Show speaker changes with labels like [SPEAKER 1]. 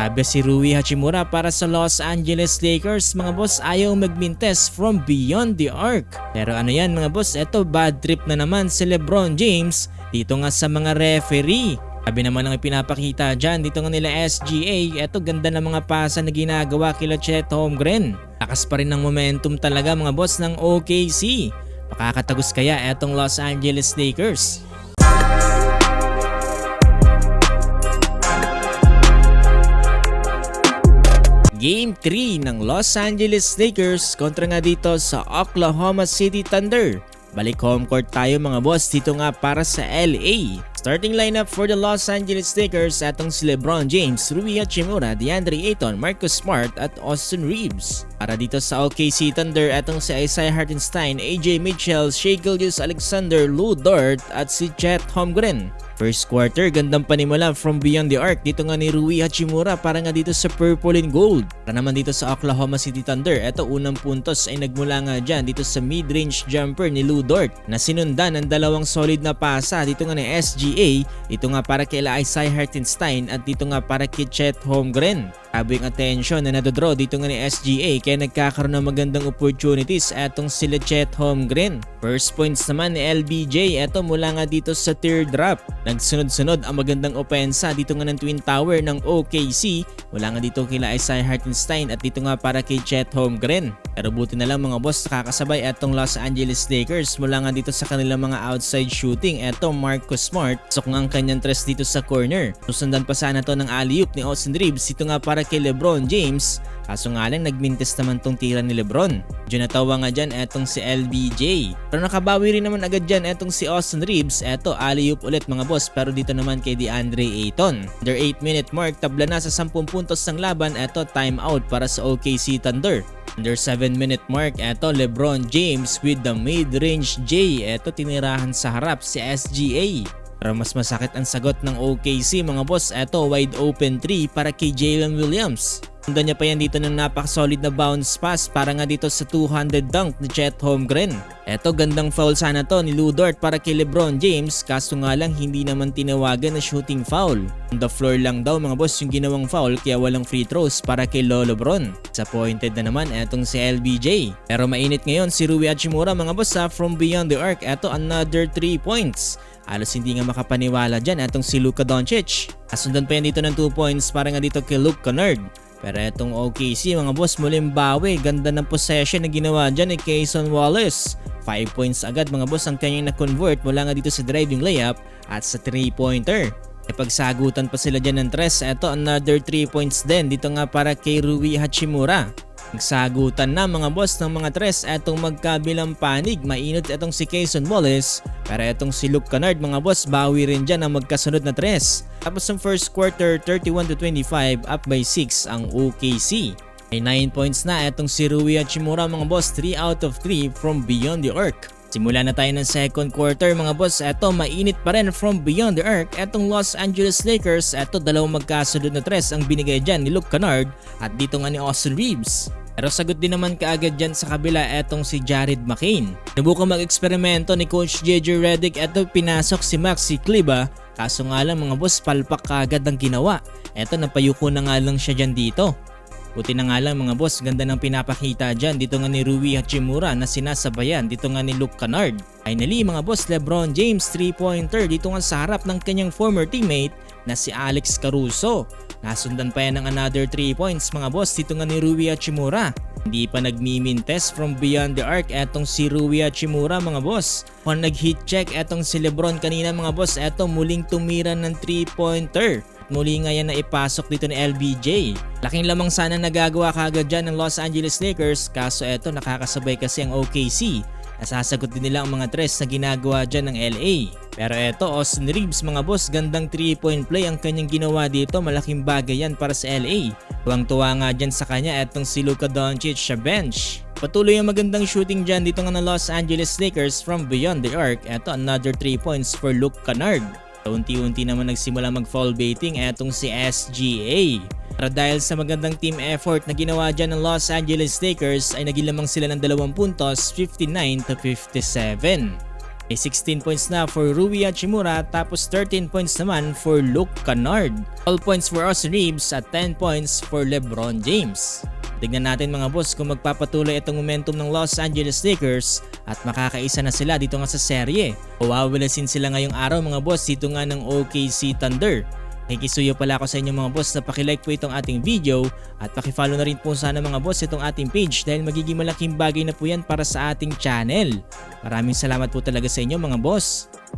[SPEAKER 1] Grabe si Rui Hachimura para sa Los Angeles Lakers mga boss, ayaw magmintes from beyond the arc. Pero ano yan mga boss, eto bad trip na naman si LeBron James dito nga sa mga referee. Sabi naman ang ipinapakita dyan dito nga nila SGA, eto ganda ng mga pasa na ginagawa kila Chet Holmgren. Lakas pa rin ng momentum talaga mga boss ng OKC. Makakatagos kaya etong Los Angeles Lakers? Game 3 ng Los Angeles Lakers kontra nga dito sa Oklahoma City Thunder. Balik home court tayo mga boss dito nga para sa LA. Starting lineup for the Los Angeles Lakers atong si LeBron James, Rui Hachimura, DeAndre Ayton, Marcus Smart at Austin Reeves. Para dito sa OKC Thunder atong si Isaiah Hartenstein, AJ Mitchell, Shai Gilgeous-Alexander, Lu Dort at si Chet Holmgren. First quarter, gandang panimula from beyond the arc dito nga ni Rui Hachimura para nga dito sa purple and gold. Para naman dito sa Oklahoma City Thunder, eto unang puntos ay nagmula nga dyan dito sa mid-range jumper ni Lu Dort na sinundan ng dalawang solid na pasa dito nga ni SGA, dito nga para kay Isaiah Hartenstein at dito nga para kay Chet Holmgren. Grabe yung attention na nadodraw dito nga ni SGA kaya nagkakaroon ng magandang opportunities etong sila Chet Holmgren. First points naman ni LBJ, eto mula nga dito sa teardrop drop. Nagsunod-sunod ang magandang opensa dito nga ng Twin Tower ng OKC mula nga dito kila Isaiah Hartenstein at dito nga para kay Chet Holmgren. Pero buti na lang mga boss, nakakasabay etong Los Angeles Lakers mula nga dito sa kanilang mga outside shooting. Eto Marcus Smart, so kung ang kanyang tres dito sa corner. Susundan pa sana to ng alley-oop ni Austin Reeves dito nga para kay LeBron James. Kaso nga lang nagmintes naman tong tira ni LeBron. Medyo natawa nga dyan etong si LBJ. Pero nakabawi rin naman agad dyan etong si Austin Reeves. Eto alley-oop ulit mga boss, pero dito naman kay DeAndre Ayton. Under 8-minute mark, tabla na sa 10 puntos ng laban. Eto timeout para sa OKC Thunder. Under 7-minute mark, eto LeBron James with the mid-range J. Eto tinirahan sa harap si SGA. Pero mas masakit ang sagot ng OKC mga boss, eto wide open 3 para kay Jalen Williams. Sundan niya pa yan dito ng napaka-solid na bounce pass para nga dito sa 200 dunk ni Chet Holmgren. Eto gandang foul sana to ni Lu Dort para kay LeBron James, kaso nga lang hindi naman tinawagan na shooting foul. On the floor lang daw mga boss yung ginawang foul kaya walang free throws para kay LeBron. Disappointed na naman etong si LBJ. Pero mainit ngayon si Rui Hachimura mga boss from beyond the arc. Eto another 3 points. Halos hindi nga makapaniwala dyan etong si Luka Doncic. Kasundan pa yan dito ng 2 points para nga dito kay Luke Kennard. Pero etong OKC mga boss muling bawi, ganda ng possession na ginawa dyan ni Cason Wallace. 5 points agad mga boss ang kanyang na-convert mula nga dito sa driving layup at sa 3-pointer. E pagsagutan pa sila dyan ng 3, eto another 3 points din dito nga para kay Rui Hachimura. Nagsagutan na mga boss ng mga 3 etong magkabilang panig, mainit etong si Cason Wallace. Pero etong si Luke Kennard mga boss, bawi rin dyan ang magkasunod na 3. Tapos ng first quarter, 31-25, up by 6 ang OKC. May 9 points na etong si Rui Hachimura mga boss, 3 out of 3 from beyond the arc. Simula na tayo ng second quarter mga boss, eto mainit pa rin from beyond the arc. Etong Los Angeles Lakers, eto dalawang magkasunod na 3 ang binigay dyan ni Luke Kennard at dito nga ni Austin Reeves. Pero sagot din naman kaagad dyan sa kabila etong si Jared McCain. Nabukang mag-eksperimento ni Coach JJ Redick, eto pinasok si Maxi Kleber. Kaso nga lang mga boss, palpak kaagad ang ginawa. Eto napayuko na nga lang siya dyan dito. Buti na nga lang mga boss, ganda ng pinapakita dyan dito nga ni Rui Hachimura na sinasabayan dito nga ni Luke Kennard. Finally mga boss, LeBron James 3-pointer dito nga sa harap ng kanyang former teammate na si Alex Caruso. Nasundan pa yan ng another 3 points mga boss dito nga ni Rui Hachimura. Hindi pa nagmimintes from beyond the arc etong si Rui Hachimura mga boss. Kung nag-hit check etong si LeBron kanina mga boss, eto muling tumira ng 3-pointer. Muli nga yan na ipasok dito ni LBJ. Laking lamang sana nagagawa kaagad dyan ng Los Angeles Lakers, kaso eto nakakasabay kasi ang OKC. Nasasagot din nila ang mga 3 na ginagawa dyan ng LA. Pero eto Austin Reeves mga boss, gandang 3-point play ang kanyang ginawa dito, malaking bagay yan para sa LA. Tuwang-tuwa nga dyan sa kanya etong si Luka Doncic sa bench. Patuloy ang magandang shooting dyan dito nga ng Los Angeles Lakers from beyond the arc. Eto another 3 points for Luke Kennard. Unti-unti naman nagsimula mag-foul baiting etong si SGA. Pero dahil sa magandang team effort na ginawa dyan ng Los Angeles Lakers ay naging lamang sila ng 2 puntos, 59-57. May 16 points na for Rui Hachimura tapos 13 points naman for Luke Kennard. All points for Austin Reeves at 10 points for LeBron James. Tignan natin mga boss kung magpapatuloy itong momentum ng Los Angeles Lakers at makakaisa na sila dito nga sa serye. O wawalasin sila ngayong araw mga boss dito nga ng OKC Thunder. Nakikisuyo pala ako sa inyo mga boss na pakilike po itong ating video at pakifollow na rin po sana mga boss itong ating page dahil magiging malaking bagay na po yan para sa ating channel. Maraming salamat po talaga sa inyo mga boss.